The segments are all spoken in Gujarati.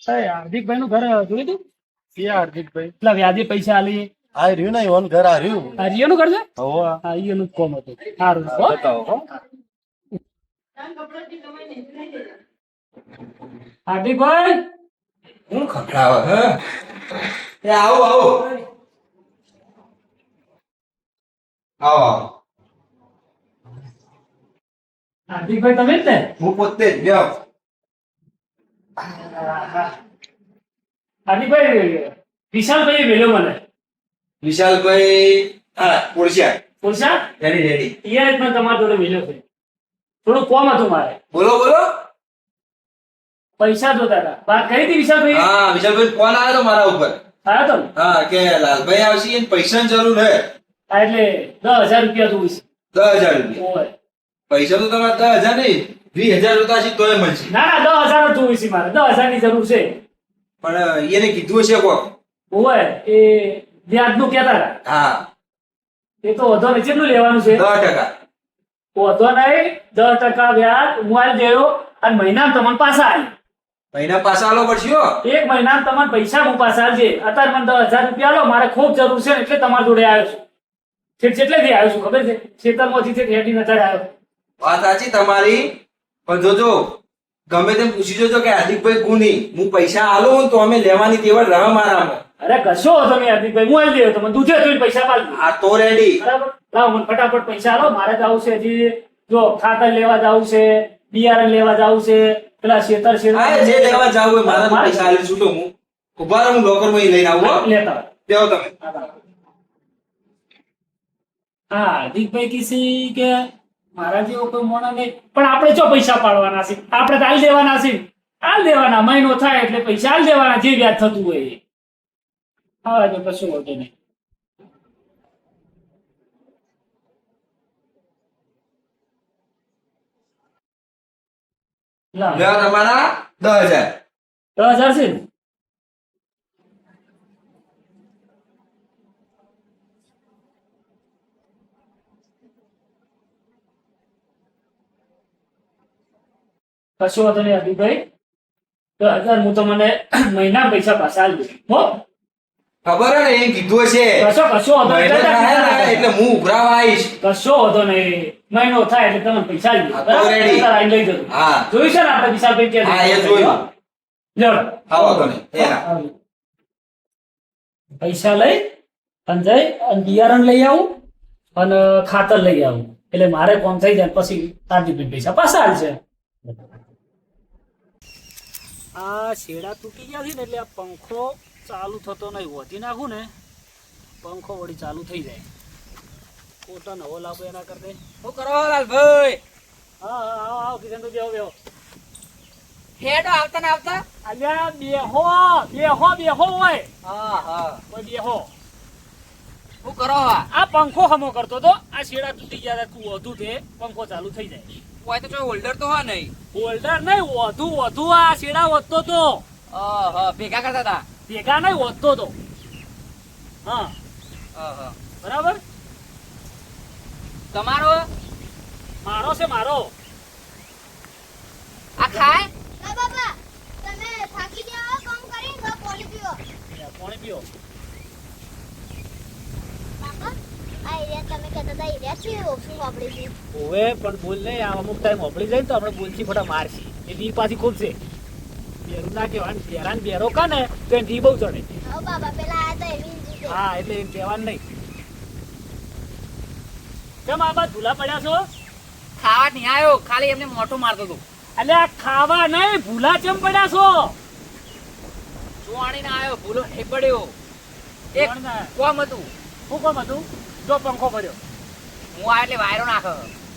હાર્દિકભાઈ નું ઘર જોયું તું? એ હાર્દિકભાઈ પેલા વ્યાજે પૈસા આલી આ રહ્યું ને એવાનું ઘર આ રહ્યું. આ રિયાનું ઘર છે? હોવે. હા, ઈયાનું જ કોમ હતું. સારું હો. બતાવો હો. હાર્દિકભાઈ હું ખખડાવે હે એ આવો આવો આવો હાર્દિકભાઈ તમે જ ને? હું પોતે જ લ્યો હાર્દિકભાઈ વિશાલભાઈ મેલ્યો મને વિશાલભાઈ હા પોળશિયા પૂછા રેડી રેડી યાર પણ તમારા જોડે મેલ્યો છે. થોડું કોમ હતું મારે, બોલો બોલો પૈસા જોતા હતા. વાત કરી હતી વિશાલભાઈ? હા વિશાલભાઈ ફોન આવ્યો તો મારા ઉપર આવ્યો તો ને? હા કે લાલભાઈ આવશે એને પૈસાની જરૂર હે હા, એટલે 10,000 રૂપિયા જોઈશે. 10,000 રૂપિયા ઓય. પૈસા તો તમારે 10,000 નહીં 20,000 જોતા હશે તોય મળશે ના ના 10,000 જ જોઈશે મારે. 10,000 ની જરૂર છે. પણ એને કીધું હશે કોક ઓય એ વ્યાજનું કહેતા હતા. હા એ તો વધો નહીં. કેટલું લેવાનું છે? 10% વધો નહીં. 10% વ્યાજ હું આલી દેયો અને મહિનામાં તમને પાછા આલી. મહિના પાછા આલો પડશે હો એક મહિનામાં તમને પૈસા હું પાછા આલજે. અત્યારે મને 10,000 રૂપિયા આલો, મારે ખૂબ જરૂર છે ને એટલે તમારા જોડે આવ્યો છું. કેટલેથી આવ્યો છું ખબર છે? ખેતરમાંથી છે હેડી નજર આવ્યો. વાત સાચી તમારી પણ જોજો ગમે તેમ પૂછી જોજો કે હાર્દિકભાઈ કોની હું પૈસા આલું ને તો અમે લેવાની તેવડ રહ મારામાં અરે કશો હતો નહીં હાર્દિકભાઈ, હું આલી દેયો. તમે દૂધે ધોઈને પૈસા પાડી આ તો રેડી બરાબર. લાવો મને ફટાફટ પૈસા આલો. મારે જવું છે હજી, જો ખાતર લેવા જવું છે, બિયારણ લેવા જવું છે, પેલા શેતર હા જે લેવા જાવ હોય મારા તો પૈસા આલી છૂટો હું ઉભા રહો હું લોકર માં લઈને આવું હો. લેતા આવો. દેવો તમે હા હાર્દિકભાઈ કીસી કે મારા જેવો કોઈ મોણા નહીં, પણ આપણે જો પૈસા પાડવાના છે, આપણે તો હાલ દેવાના છે. હાલ દેવાના, મહિનો થાય એટલે પૈસા હાલ દેવાના, જે વ્યાજ થતું હોય એ. હા જો કશું હોતું નહીં. લા, લેવા તમારા 10,000 10,000 છે ને? કશો વાંધો નહીં હાર્દિકભાઈ. 10,000 હું તમને મહિના પૈસા પાછા આલી દઉં. હો ખબર હે ને એ કીધું હશે કશો વાંધો નહીં. મહિનો થાય ને એટલે હું ઉભરાવા આવીશ કશો વાંધો નહીં. મહિનો થાય એટલે તમને પૈસા આલી દઉં. હા, તો ready. અત્યારે આઈને લઈ જજો. હા જોયું છે ને આપણે વિશાલભાઈ કે હા એ જોયું લેવડો. આવો તો નહીં એના પૈસા લઈ અને જઈ અને બિયારણ લઈ આવું અને ખાતર લઈ આવું એટલે મારે કોમ થઈ જાય. પછી હાર્દિકભાઈ પૈસા પાછા આવશે. આ શેડા તૂટી ગયા છે ને એટલે આ પંખો ચાલુ થતો નહીં. વધી નાખું ને પંખો વળી ચાલુ થઈ જાય. કોટા નવો લાવો એના કરતે. શું કરો લાલભાઈ? હા હા આવો આવો કિશન તો બેહો બેહો. હેડો આવતા ને આવતા. અલ્યા બેહો બેહો બેહો હોય. હા હા. ઓય બેહો. શું કરો આ? આ પંખો હમો કરતો તો આ શેડા તૂટી ગયા તું વધુ તે પંખો ચાલુ થઈ જાય. કોઈ તો કોઈ હોલ્ડર તો હા નહીં. હોલ્ડર નહીં, વધુ વધુ આ શેડા વધતો તો હા ભેગા કરતા હતા. ભેગા નહીં વધતો તો. હા હા બરાબર. તમારો મારો છે મારો. આ ખાય ના બાબા, તમે થાકી જાઓ કામ કરીને તો પાણી પીઓ. પાણી પીઓ. બાબા, આ એરિયા તમે કહેતા હતા એરિયા છે ઓછું વાપરી છે. ઓવે પણ બોલ નહીં, આ અમુક ટાઈમ ઓપડી જાય ને તો આપણે બોલથી ફોટા મારશી. એ દી પાછી ખૂબ છે. બેરું ના કહેવાનું, બેરાન બેરો કા ને તો એ દી બહુ ચડે. હવે બાબા પેલા આયા હતા એવી જ રીતે. હા એટલે એમ કહેવાનું નહીં. કેમ આ બાદ ભૂલા પડ્યા છો? ખાવા નહીં આવ્યો, ખાલી એમને મોટો મારતો હતો. એટલે આ ખાવા નહીં, ભૂલા કેમ પડ્યા છો? જોવાણી ના આવ્યો, ભૂલો નહીં પડ્યો. એક જોવાણી ના આવ્યો. કોમ હતું, શું કામ હતું? જો પંખો પડ્યો. હું આ એટલે વાયરો નાખો.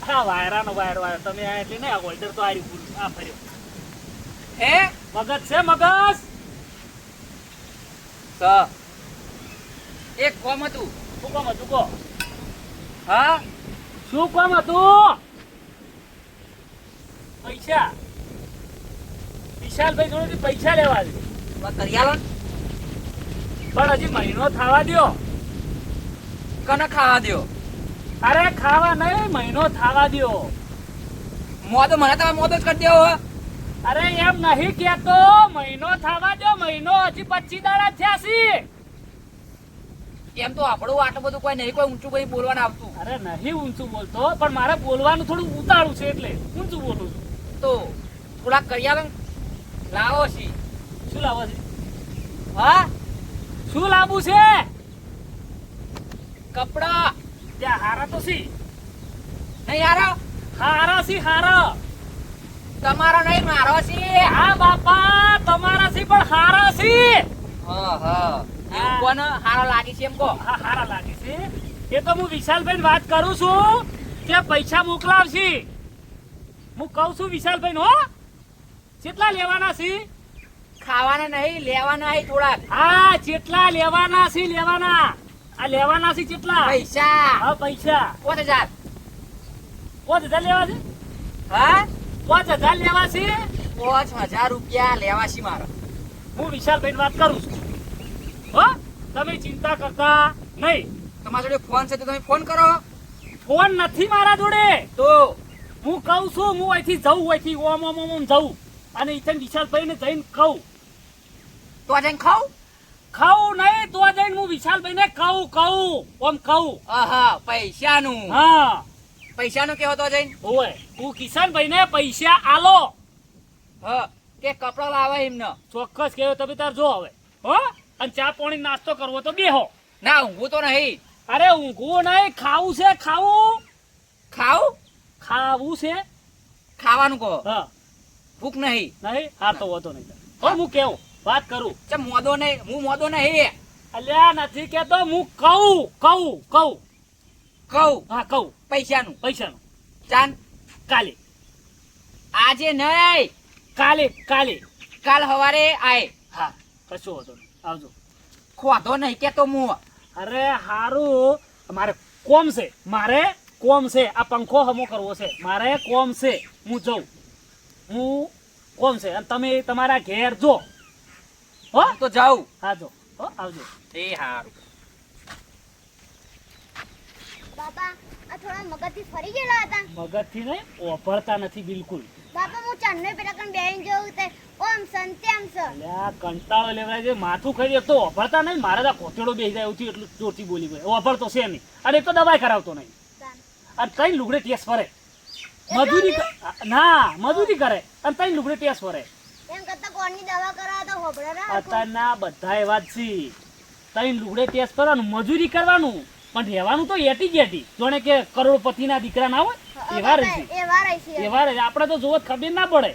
હા વાયરાનો વાયરો આવ્યો. તમે આ એટલે નહીં, આ હોલ્ડર તો આ રહ્યું. આ ફર્યો. હે મગજ છે મગજ. એક કોમ હતું. શું કામ હતું કહો? હા શું કામ હતું? પૈસા. વિશાલભાઈ જોડેથી પૈસા લેવા છે. કરિયાલો પણ હજી મહિનો થવા દ્યો. કને ખાવા દ્યો. અરે ખાવા નહીં, મહિનો થવા દ્યો. મોદો મને તમે મોદો જ કરી દેવો. અરે એમ નહીં કેતો, મહિનો થવા દો, મહિનો હજી 25 દાડા થયા છે. એમ તો આપણું આટલું બધું કોઈ નહીં, કોઈ ઊંચું કોઈ બોલવાનું આવતું. અરે નહીં ઊંચું બોલતો, પણ મારે બોલવાનું થોડું ઉતાળું છે એટલે ઊંચું બોલું છું. તો થોડા કરી આવે લાવો છી. શું લાવવા છે? હા, શું લાવવું છે? કપડા ત્યાં હારા તો સી, નહીં હારો, હારા સી હારા. તમારો નહીં મારો છે. હા બાપા, તમારા સી પણ હારા સી. હા હા, એવું કોને હારો લાગે છે એમ કહો. હા હારા લાગે છે. એ તો હું વિશાલભાઈ વાત કરું છું કે પૈસા મોકલાવશે. હું કહું છું વિશાલભાઈ હો, કેટલા લેવાના છે? ખાવાના નહીં, લેવાના નહીં થોડાક હા, કેટલા લેવાના છે? લેવાના આ લેવાના છે કેટલા? પૈસા. હા પૈસા 5000. 5000 લેવા છે. હા, 5000 લેવા છે. 5000 રૂપિયા લેવા છે મારો. હું વિશાલભાઈ વાત કરું છું હો, તમે ચિંતા કરતા નહીં. તમારા જોડે ફોન છે તો તમે ફોન કરો. ફોન નથી મારા જોડે. તો હું કહું છું, હું અહીંથી જઉં, અહીંથી ઓમ ઓમ ઓમ ઓમ જઉં અને ઈથન વિશાલભાઈ ને જઈને કહું. તો જઈને ખાવ. ખાવું નહીં તો જઈને હું વિશાલભાઈ ને કહું ઓમ કહું. આહા, પૈસાનું. હા પૈસાનું કેવો તો જઈને. ઓય, તું કિશનભાઈ ને પૈસા આલો. હા, કે કપડા લાવે એમને. ચોક્કસ કેવો, તમે તાર જો હવે હો. અને ચા પાણી નાસ્તો કરવો તો બેહો. ના, ઊંઘું તો નહીં. અરે ઊંઘવું નહીં, ખાવું છે. ખાવું ખાવું. ખાવું છે. ખાવાનું કહો. હા ભૂખ નહીં. નહીં, હા તો વાંધો નહીં. હો હું કેવું વાત કરું. ચમ મોદો નહીં, હું મોદો નહીં. અલ્યા નથી કેતો, હું કહું. કહું હા કહું. પૈસાનું. પૈસાનું ચાંદ કાલે આજે નહીં, કાલે કાલ સવારે આય. હા કશું વાંધો નહીં, આવજો. ખોધો નહીં કેતો હું. અરે હારું, મારે કોમ છે. આ પંખો હમો કરવો છે, મારે કોમ છે. હું કોમ છે અને તમે તમારા ઘેર જો હો. હું તો જાઉં. હા જો હો, આવજો. એ હારું. બાપા આ થોડા મગજથી ફરી ગયેલા હતા. મગજથી નહીં, ઓભળતા નથી બિલકુલ. બાપા હું ચાંદનો પેલા કણ બેહીને જોઉં તે ઓમ સંત્યામ સ. અલ્યા કંટાળો લેવડાય છે, માથું ખાઈ તો ઓભળતા નહીં. મારે તો કોટેડો બેસી જાય એવું એટલું જોરથી બોલી ગયો. ઓભળતો છે નહીં, અને એક તો દવાઈ કરાવતો નહીં. અને કઈ લુગડે ટેસ ફરે, મજૂરી કરે અને તઈ લુગડે ટેસ ફરે. એમ કરતા કોણની દવા કરાવે તો હોબળે ના અત્યારના બધા એવા જ છે. તઈ લુગડે ટેસ કરવાનું, મજૂરી કરવાનું, પણ રહેવાનું તો એટી જ એટી. જોણે કે કરોડપતિના દીકરા ના હોય એવા રહે છે. એવા રહે. આપણે તો જોવો ખબર ના પડે,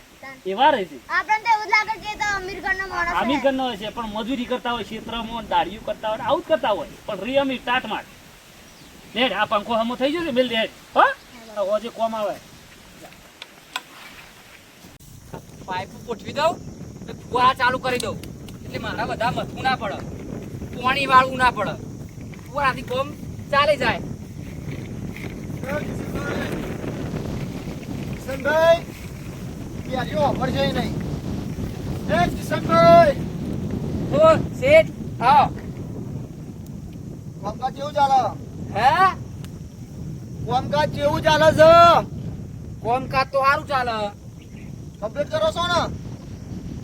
એવા રહે છે. આપણને તો એવું લાગે કે તો અમીર ઘરનો માણસ છે. અમીર ઘરનો હોય છે, પણ મજૂરી કરતા હોય, ક્ષેત્રમાં દાડિયું કરતા હોય, આવું જ કરતા હોય. પણ રી અમીર ટાટમાટ. લેડ આ પંખો હમો થઈ જશે, મેલ લેડ હો હોજે કોમ આવે. પાઇપ ગોઠવી દઉં તો ફુવારા ચાલુ કરી દઉં, એટલે મારા બધા મથું ના પડે, પાણી વાળવું ના પડે, ફુવારાથી કોમ ચાલી જાય. કિશનભાઈ યારીઓ ઓફર છે નહીં. એ કિશનભાઈ ઓ શેઠ આવો. કામકાજ કેવું ચાલે? હે, કામકાજ કેવું ચાલે છે? કોમકાજ તો સારું ચાલે. કમ્પ્લીટ કરો છો ને?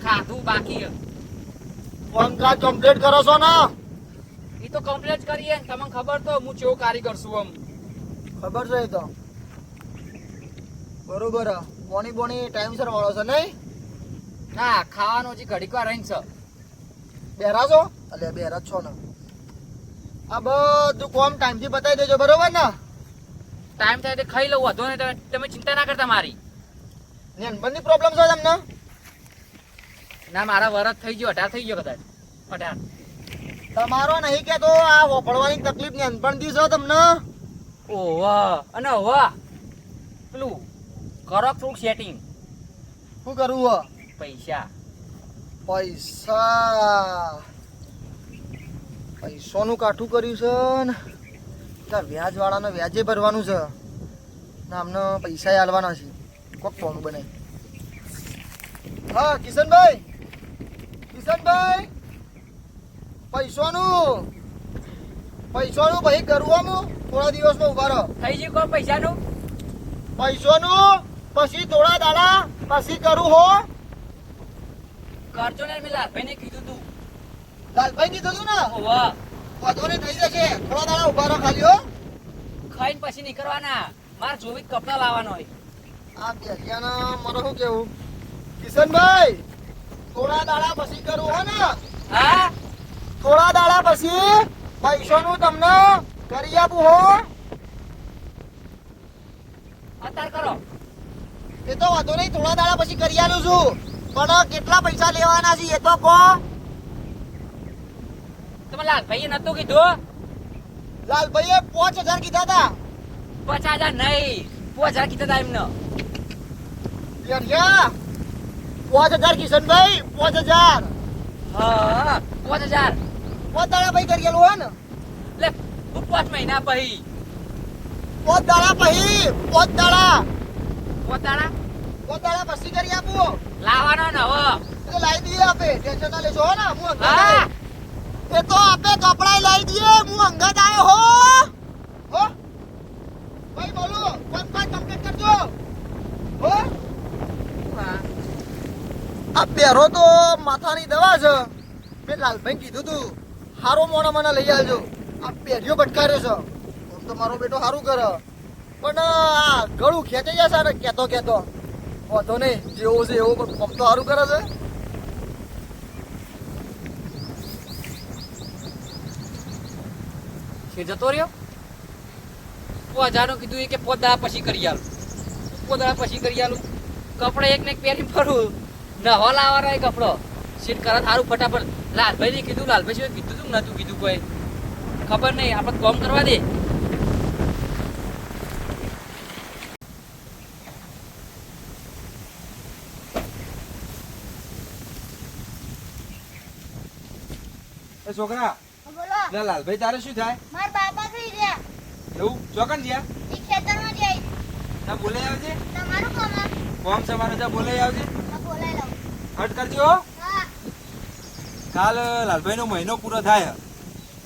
ખાધું બાકી છે. કામકાજ કમ્પ્લીટ કરો છો ને? એ તો કમ્પ્લીટ કરીએ ને, તમને ખબર તો હું કેવો કારીગર છું. આમ ખબર છે એ તો બરોબર. બોણી ટાઈમસર વાળો છે નહીં? ના, ખાવાનું હજી ઘડીક વાર રહીને છે. બેરા છો? અલે બેરા જ છો ને. આ બધું કોમ ટાઈમથી બતાવી દેજો, બરોબર ને? ટાઈમ થાય તો ખાઈ લઉં, વધો ને તમે ચિંતા ના કરતા મારી. નેનપણની પ્રોબ્લેમ છે તમને? ના, મારા વરસ થઈ ગયો, 18 થઈ ગયો કદાચ. 18. તમારો નહીં કેતો, આ વફળવાની તકલીફ નેનપણથી છે તમને? ઓહ, અને ઓહ પેલું કરો થોડુંક સેટિંગ. શું કરવું? પૈસા પૈસાનું કાઠું કર્યું છે ને ત્યાં વ્યાજ વાળાને વ્યાજે ભરવાનું છે ને અમને પૈસા આલવાના છે. કોક ફોન બનાવી. હા કિશનભાઈ પૈસાનું પછી કરવું થોડા દિવસમાં ઉભા રહો. થઈ ગયું કોણ પૈસાનું? પૈસાનું પછી થોડા દાડા પછી કરું હો. કરજો ને મેં લાલભાઈને કીધું તું લાલભાઈ કીધું તું ને વાહ વાંધો નહીં થઈ જશે થોડા દાડા ઉભા રહો ખાલી હો ખાઈને પછી નીકળવાના મારે જોવી કપડા લાવવાનો હોય આ બેઠિયાના મારે શું કેવું કિશનભાઈ થોડા દાડા પછી કરવું હો ને હા થોડા દાડા પછી પૈસાનું તમને કરી આપું હો અત્યારે કરો એ તો વાંધો નહીં થોડા દાડા પછી કરી આલું છું પણ કેટલા પૈસા લેવાના છે એ તો કહો તમે લાલભાઈએ નતું કીધું લાલભાઈએ 5000 કીધા હતા 50,000 નહીં 5000 કીધા હતા એમને બેઠિયા 5000 કિશનભાઈ 5000 હા 5000 પોત દાડા પછી કરી આલું હો ને લે હું 5 મહિના પછી પોત દાડા પછી પોત દાડા પોતાના પછી કરી આપું લાવવાનો ને હવે એટલે લાવી દઈએ આપે ટેન્શન ના લેશો હો ને હું અંગત હા આયો. એ તો આપે કપડાય લાવી દઈએ હું અંગત આવ્યો હો હો ભાઈ બોલો ફોન પર કમ્પ્લીટ કરજો હો આ પહેરો તો માથાની દવા છે મેં લાલભાઈ કીધું તું હારો મોણા મને લઈ આવજો આ પહેર્યો ભટકાર્યો છે આમ તો મારો બેટો સારું કરે પણ આ ગળું ખેંચાઈ જશે ને કેતો કેતો વાંધો નહીં જેવો છે એવો પણ પંપ તો સારું કરે છે છે જતો રહ્યો 5000 નું કીધું એ કે 5 દાડા પછી કરી આલું 5 દાડા પછી કરી આલું કપડે એક ને એક પહેરી ફરું નવા લાવવાનો એ કપડો સીટ કરે સારું ફટાફટ લાલભાઈ ને કીધું લાલભાઈ શું કીધું તું નતું કીધું કોઈ ખબર નહીં આપણે કોમ કરવા દે એ છોકરા બોલો લે લાલભાઈ તારે શું થાય માર બાપા થઈ ગયા એવું ચોકન ગયા એ ખેતરમાં જઈ ના બોલાઈ આવજે તમારું કામ કોમ તમારે ત્યાં બોલાઈ આવજે બોલાઈ લઉં હટ કરજો હો. હા કાલ લાલભાઈનો મહિનો પૂરો થાય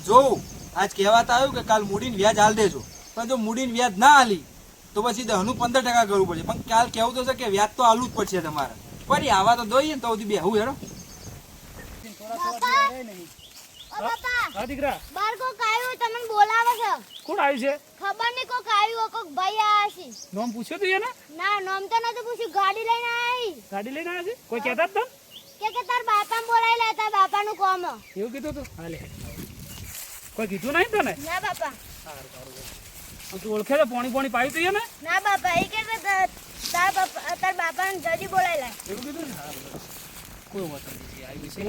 જોઉં આજ કહેવાતા આવ્યું કે કાલ મૂડીને વ્યાજ હાલ દેજો પણ જો મૂડીને વ્યાજ ના હાલી તો પછી 10 નું 15% કરવું પડશે પણ કાલ કહેવું તો છે કે વ્યાજ તો હાલવું જ પડશે તમારે ફરી આવા તો દઈએ ને તો સુધી બેહું હેરો બાપા ઓ બાપા હા દીકરા બાર કોક આવ્યું તમને બોલાવે છે કોણ આવ્યું છે ખબર નહીં કોક આવ્યું કોક ભાઈ આયા છે નોમ પૂછ્યું તું એને ના નામ તો નતું પૂછ્યું ગાડી લઈને આવી ગાડી લઈને આવ્યા છે કોઈ કહેતા જ તને કે તાર બાપા બોલાવી લે તાર બાપાનું કોમ એવું કીધું તું હાલે કોઈ કીધું નહીં તને ના બાપા તું ઓળખે તો પોણી પાયું તું એને ના બાપા એ કે તાર બાપાને જલ્દી બોલાવી લે એવું કીધું ને હા કોઈ વાત નહીં આવી છે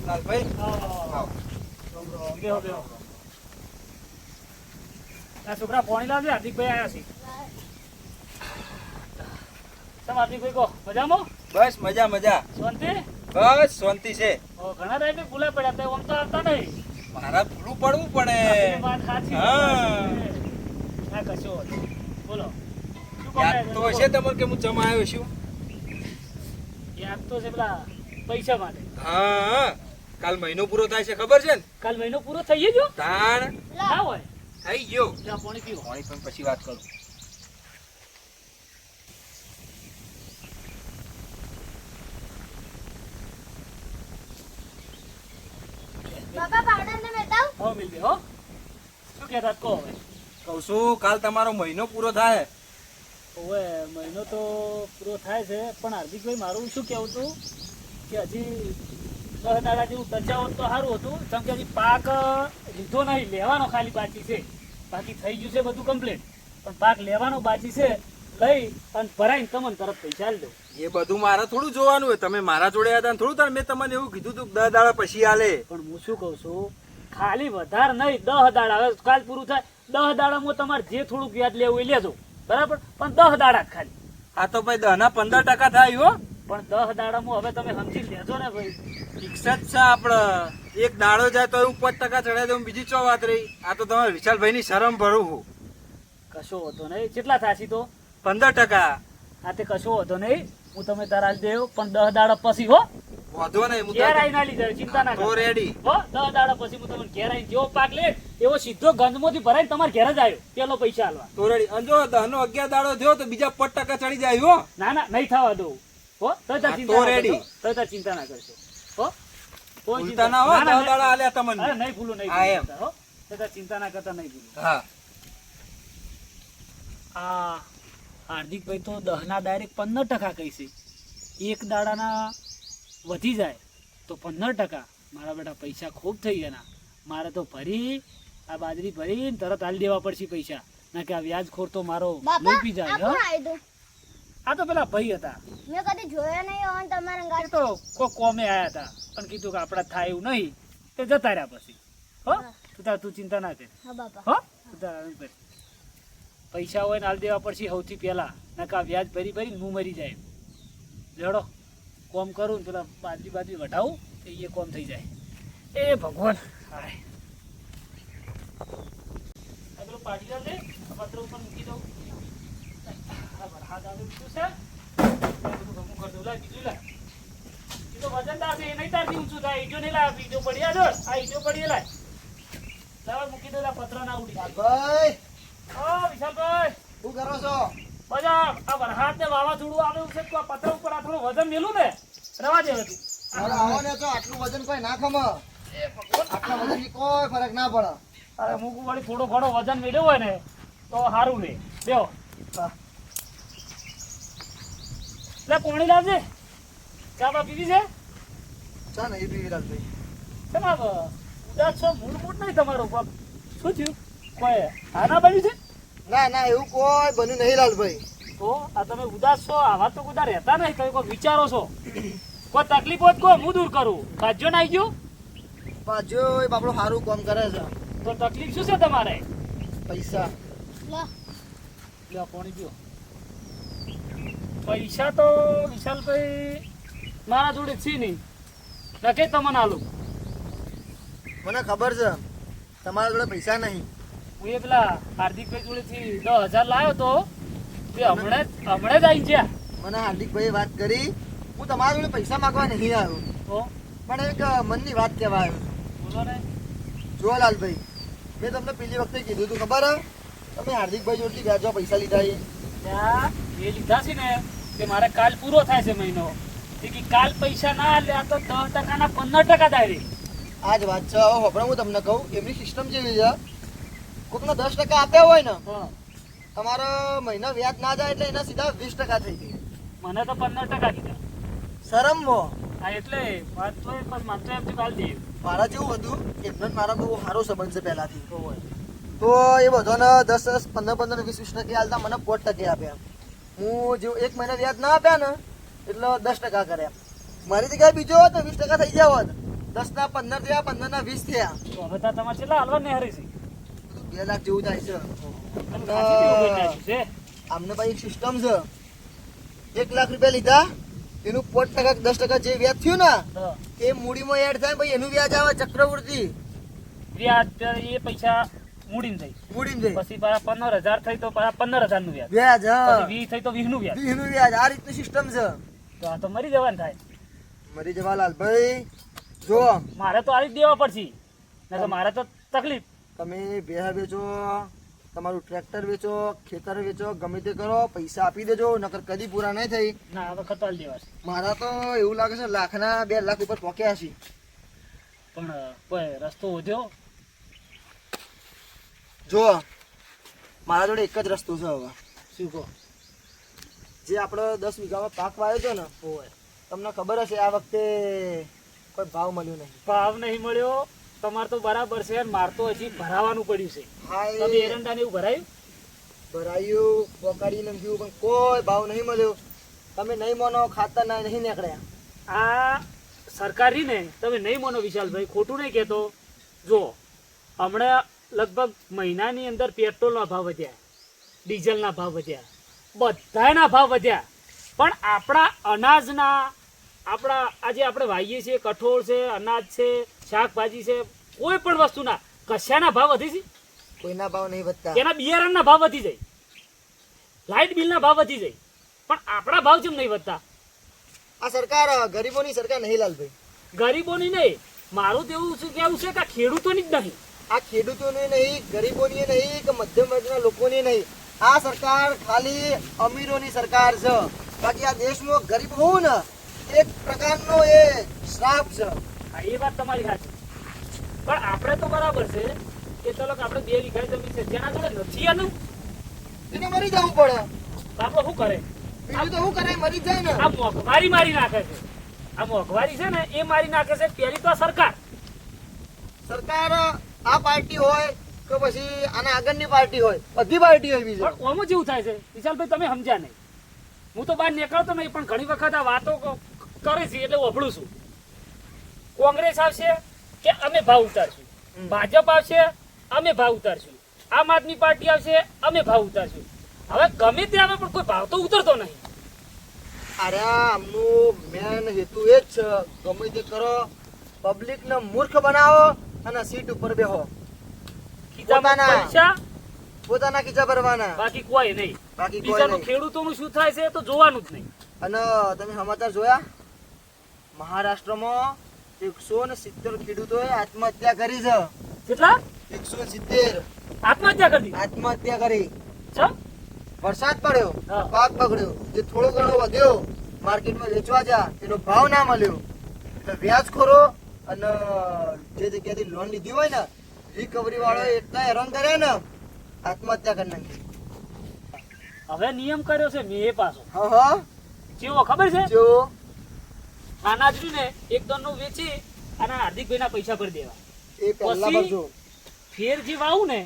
લાલભાઈ બેહો બેહો આ છોકરા પોણી લાવજે હાર્દિકભાઈ આવ્યા છે તમે હાર્દિકભાઈ કહો મજામાં બસ મજા મજા શાંતિ બસ શાંતિ છે ઘણા ટાઈમે ભૂલા પડ્યા તે આમ તો આવતા નહીં મારા ભૂલું પડવું પડે એ વાત સાચી હા. હા કશો વાંધો નહીં. બોલો શું કામ યાદ તો હશે તમારે કે હું જમા આવ્યો છું યાદ તો છે પેલા પૈસા માટે હા કાલ મહિનો પૂરો થાય છે ખબર છે ને કાલ મહિનો પૂરો થઈ ગયો તાણ ના હોય થઈ ગયો જા પાણી પીવો પાણી પણ પછી વાત કરું બાપા પાવડર ને મેટાવ હો મિલ ગયો હો શું કહેતા કહો હવે કહું છું કાલ તમારો મહિનો પૂરો થાય હવે મહિનો તો પૂરો થાય છે પણ હાર્દિકભાઈ મારું શું કહેવું હતું કે હજી 10 દાડા જેવું બચાવ તો સારું હતું કેમ કે હજી પાક લીધો નહીં લેવાનો ખાલી બાકી છે બાકી થઈ ગયું છે બધું કમ્પ્લીટ પણ પાક લેવાનો બાકી છે લઈ અને ભરાઈને તમને તરત પૈસા આલી દઉં એ બધું મારે થોડું જોવાનું હોય તમે મારા જોડે હતા ને થોડું તાર મેં તમને એવું કીધું તું 10 દાડા પછી આલે પણ હું શું કહું છું ખાલી વધારે નહીં 10 દાડા હવે કાલ પૂરું થાય 10 દાડામાં તમારે જે થોડુંક વ્યાજ લેવું એ લેજો બરાબર પણ 10 દાડા જ ખાલી આ તો ભાઈ 10 ના 15% થાય હો પણ 10 દાડામાં હવે તમે સમજી લેજો ને ભાઈ ફિક્સ જ છે આપડે એક દાડો જાય તો હું 5% ચડાવી દઉં બીજી ચો વાત રહી આ તો તમારે વિશાલભાઈ ની શરમ ભરું હું કશો વાંધો નહીં કેટલા થાશી તો 15% હા તે કશો વાંધો નહીં હું તમે તારા દેવ પણ 10 દાડા પછી હો વાંધો નહીં હું ઘેર આવીને આલી જાય, ચિંતા ના તો કરો. રેડી. હો 10 દાડા પછી હું તમને ઘેર આવીને જેવો પાક લે એવો સીધો ગંજમાંથી ભરાઈને તમારા ઘેર જ આવ્યો પેલો પૈસા આલવા. તો રેડી. અને જો 10 નો 11 દાડો થયો તો બીજા 5% ચડી જાય હો. ના ના નહીં થવા દઉં. હો તો તાર હા, ચિંતા તો ના ready. કરશો. તો તાર ચિંતા ના કરશો. હો કોઈ ભૂલતા ચિંતા ના હો, ના, ના, 10 દાડા આલ્યા અરે તમને. નહીં ભૂલું નહીં હા, એમ. ભૂલું. હો તો તાર ચિંતા ના કરતા નહીં ભૂલું. હા. આ હાર્દિકભાઈ તો 10 ના ડાયરેક્ટ 15% કહીશે. એક દાડાના વધી જાય તો 15%. મારા બેટા પૈસા ખૂબ થઈ ગયા. મારે તો ભરી આ બાજરી ભરીને તરત હાલી દેવા પડશે પૈસા. ના કે આ વ્યાજખોર તો મારો બાપા લોહી પી જાય. આ હો કોણ આવ્યું આ તો પેલા ભાઈ હતા. મેં કદી જોયો નહીં હોય ને તમારા એ ગાડી તો કોઈ કોમે આયા હતા પણ કીધું કે આપડા થાય એવું નહીં તે જતા રહ્યા પછી. હો તું ચિંતા ના કર. હા બાપા હો તું તાર આરામ કર. પૈસા હોય ને હાલ દેવા પડશે સૌથી પહેલા. નકા વ્યાજ ભરી ભરી હું મરી જાય. લેડો કોમ કરું ને પેલા બાજરી વઢાવું તો એ કોમ થઈ જાય. એ ભગવાન હાય. આ પેલું પાટીદાર લે આ પત્ર ઉપર મૂકી દઉં. આ વરસાદ આવે બીજું છે આ બધું ભેગું કરી દઉં. લાય બીજું લાય. એ તો વજનદાર છે એ નહીં તારથી ઊંચું થાય. ઈજો નહીં લાય ઈજો પડ્યા જો આ ઈજો પડી લાય. લાવ મૂકી દઉં આ પત્ર ના ઉડી જાય. ભાઈ ઓ વિશાલભાઈ શું કરો છો? બધા આ વરસાદ ને વાવાઝોડું આવે છે તો આ પત્ર ઉપર આ થોડું વજન મેલું ને રવા દે હતું. મારે આવો ને તો આટલું વજન કોઈ ના ખમ. આટલા વજનથી કોઈ ફરક ના પડે. અરે મૂકું વળી થોડો ઘણો વજન મેળ્યો હોય ને તો સારું ને. બેહો લે પાણી લાવજે. ચા બા પીવી છે? ચા નહીં પીવી લાલભાઈ. તમાર ઉદાસ છો મૂળ નહીં તમારો બાપ. શું થયું કોઈ આના બન્યું છે? ના ના એવું કોઈ બન્યું નહીં લાલભાઈ. તો આ તમે ઉદાસ છો આવા તો બધા રહેતા નહીં. કઈ કોઈ વિચારો છો કોઈ તકલીફ હોત કો હું દૂર કરું. ભાજ્યો ના આવી ગયું પાછો એ બાપડો સારું કામ કરે છે. તો તકલીફ શું છે તમારે? પૈસા લો લ્યો પાણી પીઓ. પૈસા તો વિશાલભાઈ મારા જોડે છે નહીં. નકે તમને આલું. મને ખબર છે તમારા જોડે પૈસા નહીં. હું એ પેલા હાર્દિકભાઈ જોડેથી 10,000 લાવ્યો તો તે હમણાં જ આવી ગયા. મને હાર્દિકભાઈ વાત કરી હું તમારા જોડે પૈસા માંગવા નહીં આવ્યો તો પણ એક મનની વાત કહેવા આવ્યો. બોલો ને. જો લાલભાઈ મેં તમને પેલી વખતે કીધું હતું ખબર હે? તમે હાર્દિકભાઈ જોડેથી વ્યાજમાં પૈસા લીધા એ. ત્યાં એ લીધા છે ને તે મારે કાલ પૂરો થાય છે મહિનો. તે કે કાલ પૈસા ના લ્યા તો 10% ના 15% ડાયરેક્ટ. આ જ વાત છે. હવે હોભળો હું તમને કહું એમની સિસ્ટમ જેવી છે કોકને 10% આપ્યા હોય ને હા તમારો મહિનો વ્યાજ ના જાય એટલે એના સીધા 20% થઈ ગઈ. મને તો 15% કીધા. શરમમાં હા એટલે વાત તો એ બસ માનતો એમ તો કાલ દે. મારા જેવું હતું એમનો ને મારો બહુ સારો સંબંધ છે પહેલાથી. તો એ બધાને 10, 15, 20% હાલતા મને 5% આપ્યા. હું જો એક મહિના વ્યાજ ના આપ્યા ને એટલે 10% કર્યા. મારી જગ્યાએ બીજો હોત તો 20% થઈ ગયા હોત. 10 ના 15 થયા, 15 ના 20 થયા. તો હવે તો તમારે કેટલા હાલવા ને હરી છે? 2 લાખ જેવું થાય છે. તમે ખાસી દેવું કરી નાખ્યું છે. આમને ભાઈ એક સિસ્ટમ છે 1 લાખ રૂપિયા લીધા એનું 5%, 10% જે વ્યાજ થયું ને તો એ મૂડીમાં એડ થાય ભાઈ એનું વ્યાજ આવે ચક્રવૃદ્ધિ વ્યાજ એ પૈસા મૂડીને થઈ મૂડીમાં જાય પછી પાછા 15,000 થઈ તો પાછા 15,000 નું વ્યાજ. વ્યાજ. હા પછી 20 થઈ તો 20 નું વ્યાજ. એનું વ્યાજ આ રીતની સિસ્ટમ છે. તો આ તો મરી જવાનું થાય. મરી જવાલાલ ભાઈ જો મારે તો આવી જ દેવા પડશે. નહીં તો મારે તો તકલીફ. તમે ભેહા વેચો તમારું ટ્રેક્ટર વેચો ખેતર વેચો ગમે તે કરો પૈસા આપી દેજો નકર કદી પૂરા નહીં થઈ. ના હવે ખતલ દેવા છે. મારા તો એવું લાગે છે લાખના 2 લાખ ઉપર પહોંચ્યા છે. પણ કોઈ રસ્તો વધ્યો? જો મારા જોડે એક જ રસ્તો છે હવે. શું કહો? જે આપણો 10 વીઘામાં પાક વાવ્યો છે ને હોય તમને ખબર હશે આ વખતે કોઈ ભાવ મળ્યો નહીં. ભાવ નહીં મળ્યો. તમારે તો બરાબર છે. મારે તો હજી ભરાવાનું પડ્યું છે. હા તમે એ એરંડા ને એવું ભરાયું? ભરાયું પોકાડી નાખ્યું પણ કોઈ ભાવ નહીં મળ્યો. તમે નહીં માનો ખાતર ના નહીં નીકળ્યા. આ સરકારી ને તમે નહીં માનો વિશાલભાઈ, ખોટું નહીં કહેતો. જો હમણાં લગભગ મહિનાની અંદર પેટ્રોલના ભાવ વધ્યા, ડીઝલના ભાવ વધ્યા, બધાના ભાવ વધ્યા. પણ આપણા અનાજના આપણા આજે આપણે વાવીએ છીએ કઠોળ છે, અનાજ છે, શાકભાજી છે, કોઈ પણ વસ્તુના કશાના ભાવ વધી છે? કોઈના ભાવ નહીં વધતા. એના બિયારણના ભાવ વધી જાય, લાઇટ બિલના ભાવ વધી જાય, પણ આપણા ભાવ કેમ નહીં વધતા? આ સરકાર ગરીબોની સરકાર નહીં લાલભાઈ. ગરીબોની નહીં, મારું તો એવું કેવું છે કે ખેડૂતોની જ નહીં. આ ખેડૂતોની નહીં, ગરીબોની નહીં કે મધ્યમ વર્ગના લોકોની નહીં. આ સરકાર ખાલી અમીરોની સરકાર છે. બાકી આ દેશમાં ગરીબ હોવું ને એક પ્રકારનો એ શ્રાપ છે. હા, એ વાત તમારી સાચી. પણ આપણે તો બરાબર છે કે ચલો કે આપણે 2 વીઘા જમીન છે, જેના જોડે નથી એનું એને મરી જવું પડે. તો આપણે શું કરે? બીજું તો શું કરે, મરી જ જાય ને. આ મોંઘવારી મારી નાખે છે. આ મોંઘવારી છે ને એ મારી નાખે છે. પહેલી તો આ સરકાર, સરકાર આ પાર્ટી હોય કે પછી આના આગળની પાર્ટી હોય, બધી પાર્ટી હોય બીજો. પણ ઓમાં જેવું થાય છે વિશાલભાઈ, તમે સમજ્યા નહીં. હું તો બહાર નીકળતો નહીં, પણ ઘણી વખત આ વાતો કરે છે એટલે વભળું છું. કોંગ્રેસ આવશે કે અમે ભાવ ઉતારશું, ભાજપ આવશે અમે ભાવ ઉતારશું, આમ આદમી પાર્ટી આવશે અમે ભાવ ઉતારશું. હવે ગમે તે આવે પણ કોઈ ભાવ તો ઉતરતો નહીં. અરે આમનું મેન હેતુ એ જ છે, ગમે તે કરો, પબ્લિકને મૂર્ખ બનાવો અને સીટ ઉપર બેહો. ખીચામાં પોતાના- પૈસા, પોતાના ખીચા ભરવાના, બાકી કોઈ નહીં. બાકી કોઈ બીજાનું નહીં. ખેડૂતોનું શું થાય છે એ તો જોવાનું જ નહીં. અને તમે સમાચાર જોયા? મહારાષ્ટ્રમાં 170 ખેડૂતોએ આત્મહત્યા કરી છે. કેટલા 170 આત્મહત્યા કરી? આત્મહત્યા કરી. ચમ? વરસાદ પડ્યો, હા. પાક બગડ્યો, જે થોડો ઘણો વધ્યો માર્કેટમાં વેચવા જા એનો ભાવ ના મળ્યો એટલે વ્યાજખોરો અને જે જગ્યાથી લોન લીધી હોય ને રિકવરી વાળો એટલા હેરાન કરે ને આત્મહત્યા કરી નાખી. હવે નિયમ કર્યો છે મેં એ પાછો. હા હા, કેવો ખબર છે? જો અનાજ ને એક ટનનું વેચી અને હાર્દિકભાઈના પૈસા ભરી દેવા. એ પહેલા પછી? ભરજો. ફેર જે વાવું ને,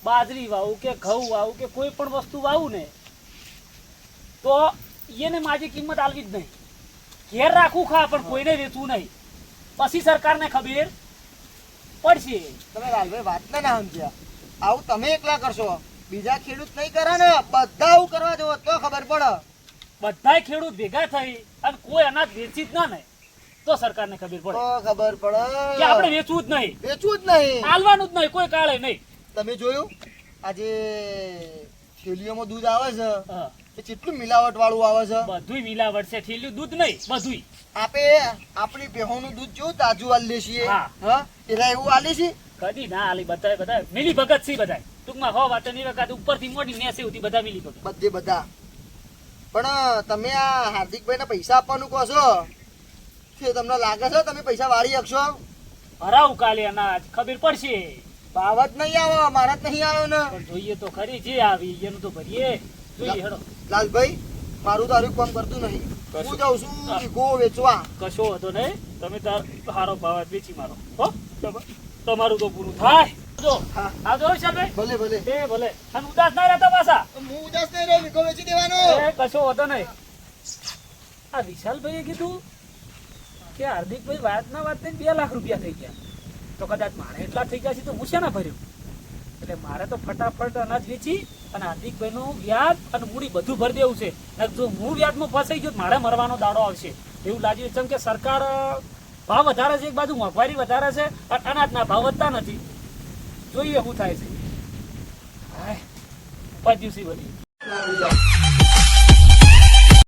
બાજરી વાવું કે ઘઉં વાવું કે કોઈ પણ વસ્તુ વાવું ને, તો એને માજી કિંમત આલવી જ નહીં. ઘેર રાખવું ખા પણ કોઈને વેચવું નહીં. પછી સરકારને ખબર પડશે. તમે લાલભાઈ વાત ના સમજ્યા. આવું તમે એકલા કરશો, બીજા ખેડૂત નહીં કરે ને, બધા આવું કરવા જવો તો ખબર પડે. બધાય ખેડૂત ભેગા થઈ અને કોઈ અનાજ વેચી જ ના ને તો સરકારને ખબર તો પડે ખબર કે આપણે પડે. વેચવું જ નહીં, વેચવું જ નહીં. આલવાનું જ નહીં, કોઈ કાળે નહીં. તમે જોયું આજે થેલીઓમાં દૂધ આવે છે હા, એ કેટલું મિલાવટ વાળું આવે છે. બધુંય મિલાવટ છે. ઠેલ્યું દૂધ નહીં, બધુંય. આપણી ભેહોનું દૂધ કેવું તાજું આલી છીએ. હા. હા, એલા એવું આલી છે. કદી ના આલી. બધા મિલી ભગત છે. બધા ટૂંકમાં હો વાત નહીં વખત ઉપરથી મોટી નેસે સુધી બધા મિલી ભગત. બધે બધા. પણ તમે આ હાર્દિકભાઈને પૈસા આપવાનું કહો છો, તે તમને લાગે છે તમે પૈસા વાળી શકશો? ભરાવું કાલે અનાજ, ખબર પડશે. ભાવ જ નહીં આવે, મારા જ નહીં આવ્યો ને. પણ જોઈએ તો ખરી, જે આવી એનું તો ભરીએ. જોઈએ હેડો. લાલભાઈ, મારું તો હારું કામ કરતું નહીં. હું જાઉં છું વીઘો વેચવા. કશો હતો નહીં, તમે તાર હારો ભાવ વેચી મારો. હો, તમારું તો પૂરું થાય. જો હા. આવજો વિશાલભાઈ. ભલે ભલે. એ ભલે. અને ઉદાસ ના રહેતા પાછા. હું ઉદાસ નહીં રહ્યો, વીઘો વેચી દેવાનો. એ કશો હતો નહીં. આ વિશાલભાઈએ કીધું કે હાર્દિકભાઈ વાતના વાત થઈને 2 લાખ રૂપિયા થઈ ગયા. તો કદાચ મારે એટલા થઈ ગયા છે તો હું શેના ભર્યું? એટલે મારે તો ફટાફટ અનાજ વેચી અને હાર્દિકભાઈનું વ્યાજ અને મૂડી બધું ભરી દેવું છે. ને જો હું વ્યાજમાં ફસાઈ ગયો તો મારે મરવાનો દાડો આવશે એવું લાગ્યું. જેમ કે સરકાર ભાવ વધારે છે, એક બાજુ મોંઘવારી વધારે છે અને અનાજના ભાવ વધતા નથી. જોઈએ શું થાય છે. હાય, 5 દિવસી બધી.